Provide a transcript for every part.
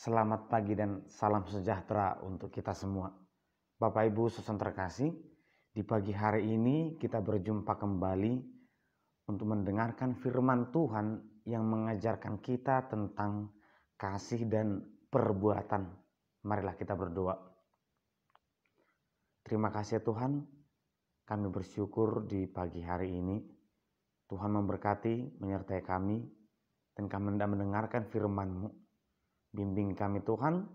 Selamat pagi dan salam sejahtera untuk kita semua. Bapak Ibu saudara terkasih, di pagi hari ini kita berjumpa kembali untuk mendengarkan firman Tuhan yang mengajarkan kita tentang kasih dan perbuatan. Marilah kita berdoa. Terima kasih Tuhan, kami bersyukur di pagi hari ini. Tuhan memberkati, menyertai kami, dan kami hendak mendengarkan firman-Mu. Bimbing kami Tuhan,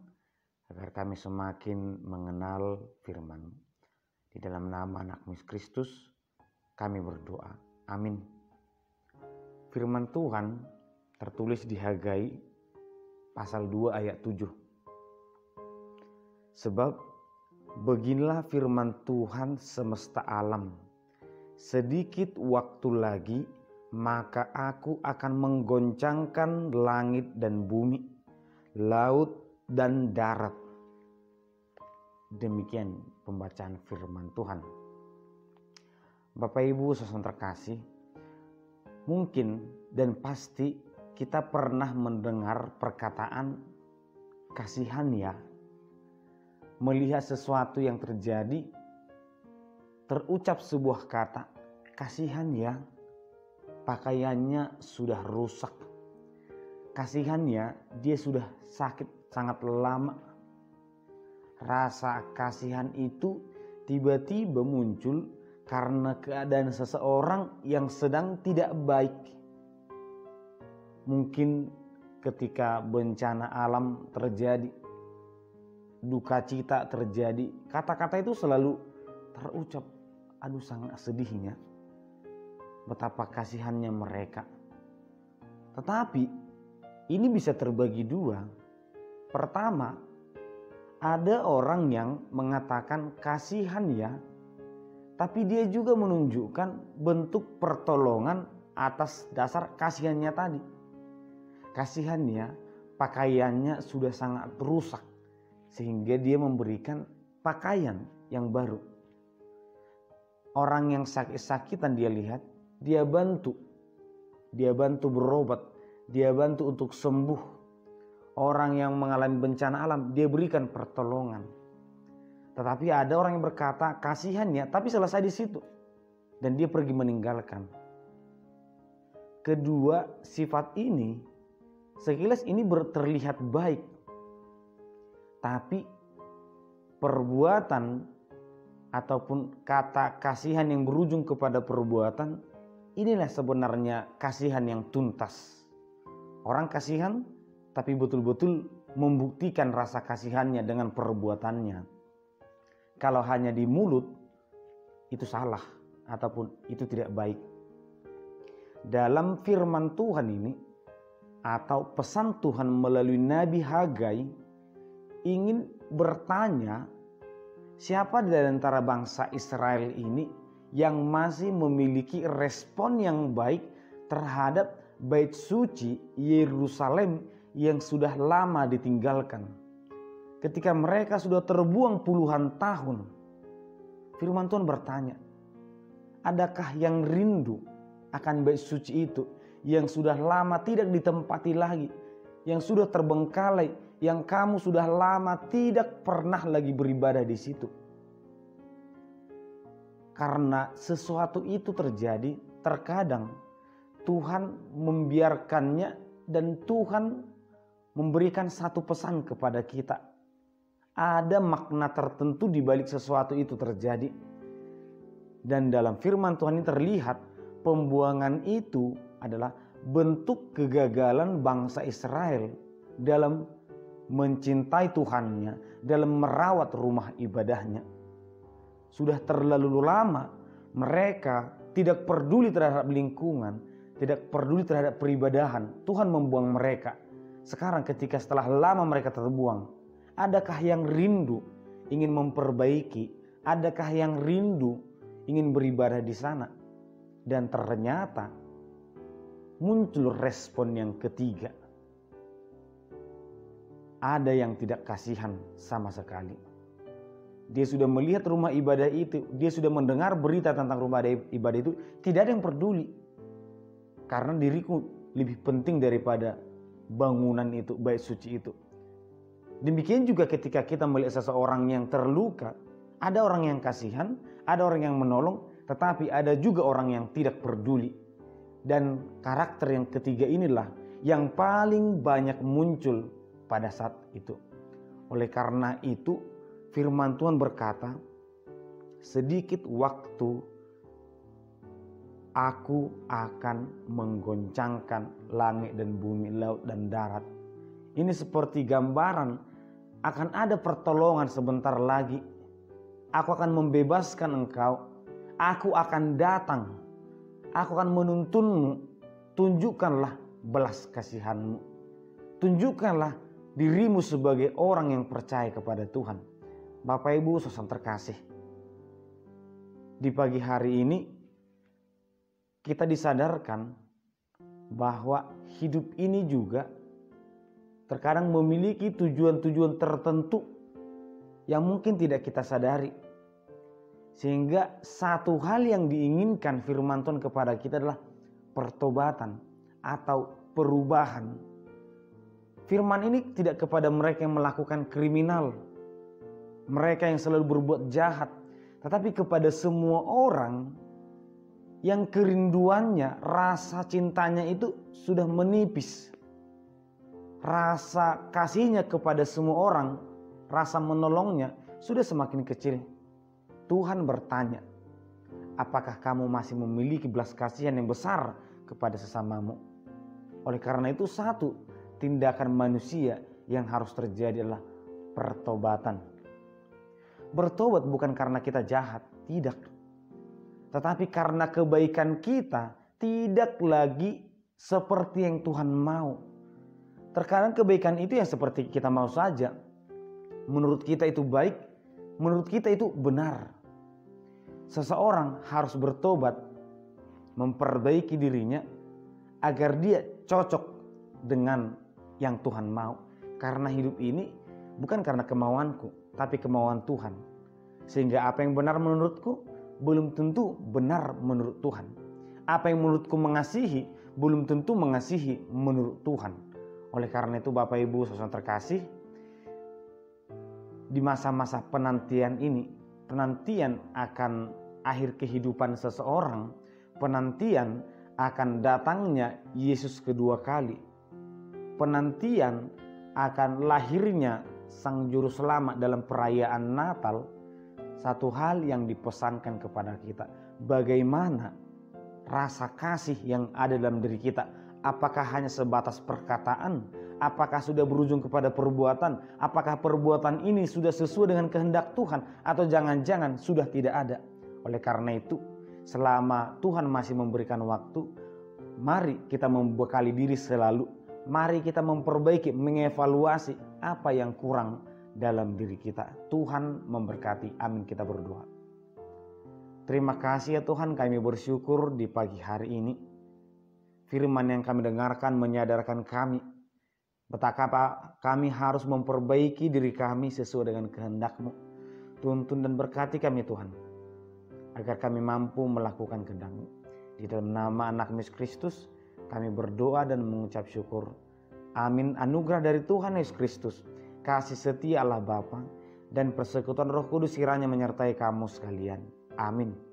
agar kami semakin mengenal firman-Mu. Di dalam nama anak-Mu Kristus, kami berdoa. Amin. Firman Tuhan tertulis di Hagai pasal 2 ayat 7. Sebab beginilah firman Tuhan semesta alam. Sedikit waktu lagi, maka aku akan menggoncangkan langit dan bumi, laut dan darat. Demikian pembacaan firman Tuhan. Bapak Ibu saudara terkasih, mungkin dan pasti kita pernah mendengar perkataan kasihan ya. Melihat sesuatu yang terjadi, terucap sebuah kata, kasihan ya, pakaiannya sudah rusak. Kasihannya dia sudah sakit sangat lama. Rasa kasihan itu tiba-tiba muncul karena keadaan seseorang yang sedang tidak baik. Mungkin ketika bencana alam terjadi, duka cita terjadi, kata-kata itu selalu terucap. Aduh sangat sedihnya, betapa kasihannya mereka. Tetapi ini bisa terbagi dua. Pertama, ada orang yang mengatakan kasihan ya, tapi dia juga menunjukkan bentuk pertolongan atas dasar kasihannya tadi. Kasihannya, pakaiannya sudah sangat rusak, sehingga dia memberikan pakaian yang baru. Orang yang sakit-sakitan dia lihat, dia bantu berobat, dia bantu untuk sembuh. Orang yang mengalami bencana alam, dia berikan pertolongan. Tetapi ada orang yang berkata kasihannya, tapi selesai di situ, dan dia pergi meninggalkan. Kedua sifat ini, sekilas ini terlihat baik, tapi perbuatan ataupun kata kasihan yang berujung kepada perbuatan, inilah sebenarnya kasihan yang tuntas. Orang kasihan tapi betul-betul membuktikan rasa kasihannya dengan perbuatannya. Kalau hanya di mulut, itu salah ataupun itu tidak baik. Dalam firman Tuhan ini atau pesan Tuhan melalui Nabi Hagai ingin bertanya, siapa di antara bangsa Israel ini yang masih memiliki respon yang baik terhadap bait suci Yerusalem yang sudah lama ditinggalkan. Ketika mereka sudah terbuang puluhan tahun, firman Tuhan bertanya, adakah yang rindu akan bait suci itu yang sudah lama tidak ditempati lagi, yang sudah terbengkalai, yang kamu sudah lama tidak pernah lagi beribadah di situ? Karena sesuatu itu terjadi, terkadang Tuhan membiarkannya dan Tuhan memberikan satu pesan kepada kita. Ada makna tertentu di balik sesuatu itu terjadi. Dan dalam firman Tuhan ini terlihat pembuangan itu adalah bentuk kegagalan bangsa Israel dalam mencintai Tuhannya, dalam merawat rumah ibadahnya. Sudah terlalu lama mereka tidak peduli terhadap lingkungan, tidak peduli terhadap peribadahan. Tuhan membuang mereka. Sekarang ketika setelah lama mereka terbuang, adakah yang rindu ingin memperbaiki? Adakah yang rindu ingin beribadah di sana? Dan ternyata muncul respon yang ketiga. Ada yang tidak kasihan sama sekali. Dia sudah melihat rumah ibadah itu, dia sudah mendengar berita tentang rumah ibadah itu, tidak ada yang peduli. Karena diriku lebih penting daripada bangunan itu, bait suci itu. Demikian juga ketika kita melihat seseorang yang terluka, ada orang yang kasihan, ada orang yang menolong, tetapi ada juga orang yang tidak peduli. Dan karakter yang ketiga inilah yang paling banyak muncul pada saat itu. Oleh karena itu, firman Tuhan berkata, sedikit waktu aku akan menggoncangkan langit dan bumi, laut dan darat. Ini seperti gambaran akan ada pertolongan sebentar lagi. Aku akan membebaskan engkau. Aku akan datang. Aku akan menuntunmu. Tunjukkanlah belas kasihanmu. Tunjukkanlah dirimu sebagai orang yang percaya kepada Tuhan. Bapak Ibu saudara terkasih, di pagi hari ini kita disadarkan bahwa hidup ini juga terkadang memiliki tujuan-tujuan tertentu yang mungkin tidak kita sadari. Sehingga satu hal yang diinginkan firman Tuhan kepada kita adalah pertobatan atau perubahan. Firman ini tidak kepada mereka yang melakukan kriminal, mereka yang selalu berbuat jahat, tetapi kepada semua orang yang kerinduannya, rasa cintanya itu sudah menipis. Rasa kasihnya kepada semua orang, rasa menolongnya sudah semakin kecil. Tuhan bertanya, apakah kamu masih memiliki belas kasihan yang besar kepada sesamamu? Oleh karena itu, satu tindakan manusia yang harus terjadi adalah pertobatan. Bertobat bukan karena kita jahat, tidak. Tetapi karena kebaikan kita tidak lagi seperti yang Tuhan mau. Terkadang kebaikan itu yang seperti kita mau saja. Menurut kita itu baik, menurut kita itu benar. Seseorang harus bertobat, memperbaiki dirinya agar dia cocok dengan yang Tuhan mau. Karena hidup ini bukan karena kemauanku, tapi kemauan Tuhan. Sehingga apa yang benar menurutku belum tentu benar menurut Tuhan. Apa yang menurutku mengasihi belum tentu mengasihi menurut Tuhan. Oleh karena itu Bapak Ibu saudara terkasih, di masa-masa penantian ini, penantian akan akhir kehidupan seseorang, penantian akan datangnya Yesus kedua kali, penantian akan lahirnya Sang Juru Selamat dalam perayaan Natal, satu hal yang dipesankan kepada kita, bagaimana rasa kasih yang ada dalam diri kita. Apakah hanya sebatas perkataan? Apakah sudah berujung kepada perbuatan? Apakah perbuatan ini sudah sesuai dengan kehendak Tuhan? Atau jangan-jangan sudah tidak ada? Oleh karena itu, selama Tuhan masih memberikan waktu, mari kita membekali diri selalu. Mari kita memperbaiki, mengevaluasi apa yang kurang dalam diri kita. Tuhan memberkati. Amin. Kita berdoa. Terima kasih ya Tuhan, kami bersyukur di pagi hari ini firman yang kami dengarkan menyadarkan kami betapa kami harus memperbaiki diri kami sesuai dengan kehendak-Mu. Tuntun dan berkati kami Tuhan, agar kami mampu melakukan kehendak-Mu. Di dalam nama anak Yesus Kristus kami berdoa dan mengucap syukur. Amin. Anugerah dari Tuhan Yesus Kristus, kasih setia Allah Bapa, dan persekutuan Roh Kudus kiranya menyertai kamu sekalian. Amin.